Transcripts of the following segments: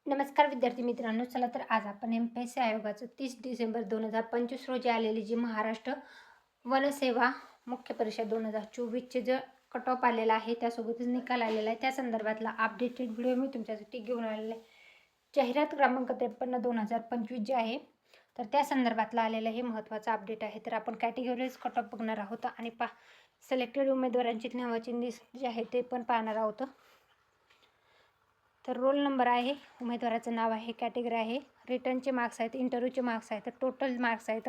नमस्कार विद्यार्थी मित्रांनो, चला तर आज आपण एम-पी-एस-सी आयोगाचं 30 डिसेंबर 2025 रोजी आलेली जी महाराष्ट्र वनसेवा मुख्य परीक्षा 2024चे जे कट ऑफ आलेला आहे त्यासोबतच निकाल आलेला आहे त्या संदर्भातला अपडेटेड व्हिडिओ मी तुमच्यासाठी घेऊन आलेला आहे. जाहिरात क्रमांक 53/2025 जे आहे तर त्या संदर्भातला आलेलं हे महत्त्वाचं अपडेट आहे. तर आपण कॅटेगरीज कट ऑफ बघणार आहोत आणि सिलेक्टेड उमेदवारांची नावाची लिस्ट जे आहे ते पण पाहणार आहोत. तर रोल नंबर आहे, उमेदवाराचं नाव आहे, कॅटेगरी आहे, रिटर्नचे मार्क्स आहेत, इंटरव्ह्यूचे मार्क्स आहेत, टोटल मार्क्स आहेत.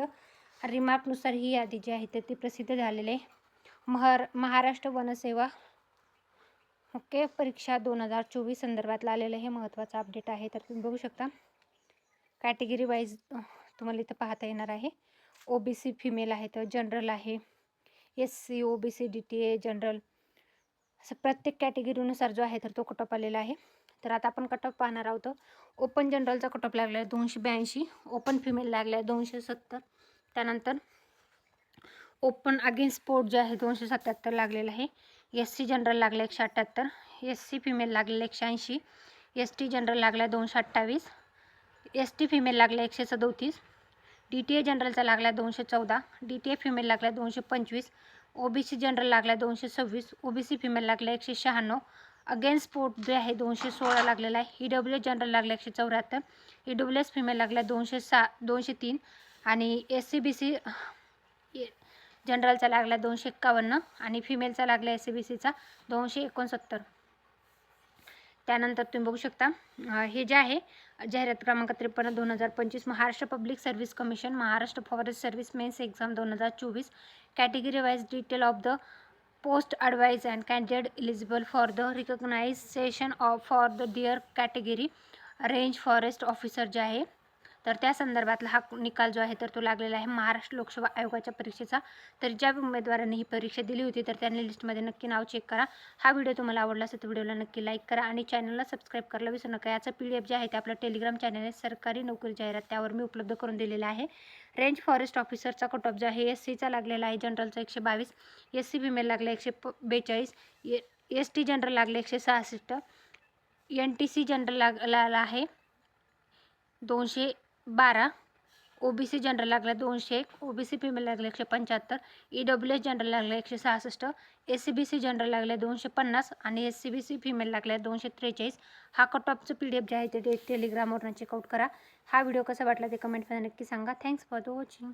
रिमार्कनुसार ही यादी जी आहे ती प्रसिद्ध झालेली आहे. महाराष्ट्र वनसेवा मुख्य परीक्षा 2024 संदर्भातला आलेलं हे महत्त्वाचं अपडेट आहे. तर तुम्ही बघू शकता कॅटेगरी वाईज तुम्हाला इथं पाहता येणार आहे. OBC फिमेल आहे, तर जनरल आहे, SC OBC DTA जनरल, असं प्रत्येक कॅटेगरीनुसार जो आहे तर तो कट ऑफ आलेला आहे. तर आता आपण कट ऑफ पाहणार आहोत. ओपन जनरलचा कट ऑफ लागला आहे 282, ओपन फिमेल लागला आहे 270, त्यानंतर ओपन अगेन्स्ट स्पोर्ट जे आहे 277 लागलेलं आहे. SC जनरल लागला 178, SC फिमेल लागलेलं 180, ST जनरल लागला 228, ST फिमेल लागला 137, DTA जनरलचा लागला 214, DTA फिमेल लागला 225, OBC जनरल लागला 226, OBC फिमेल लागला 196, अगेन्स्ट स्पोर्ट जे आहे 216 लागलेला आहे. EWS जनरल लागला 174, EWS फिमेल लागला 203 आणि SCBC जनरलचा लागला 251 आणि फिमेलचा लागला SCBCचा 269. त्यानंतर तुम्ही बघू शकता हे जे आहे जाहिरात क्रमांक 53/2025 Maharashtra public service commission Maharashtra forest service mains exam 2024 category wise detail of the post advise and candidate eligible for the recognisation of for the dear category range forest officer जे आहे तर त्या संदर्भातला हा निकाल जो आहे तर तो लागलेला आहे महाराष्ट्र लोकसेवा आयोगाच्या परीक्षेचा. तर ज्या उमेदवारांनी ही परीक्षा दिली होती तर त्यांनी लिस्टमध्ये नक्की नाव चेक करा. हा व्हिडिओ तुम्हाला आवडला असेल तर व्हिडिओला नक्की लाईक करा आणि चॅनलला सबस्क्राईब करायला विसरू नका. याचा PDF जे आहे ते आपलं टेलिग्राम चॅनल आहे सरकारी नोकरी जाहिरात त्यावर मी उपलब्ध करून दिलेला आहे. रेंज फॉरेस्ट ऑफिसरचा कट ऑफ जो आहे SCचा लागलेला आहे, जनरलचा 122, SC फिमेल लागला 142, ST जनरल लागले 166, NTC जनरल लागला आहे 212, OBC जनरल लागला 201, OBC फिमेल लागला 175, EWS जनरल लागला 166, SCBC जनरल लागला 250 आणि SCBC फिमेल लागला 243. हा कट ऑफचं PDF जे आहे ते टेलिग्रामवरून चेकआउट करा. हा व्हिडिओ कसा वाटला ते कमेंटमध्ये नक्की सांगा. Thanks for the watching.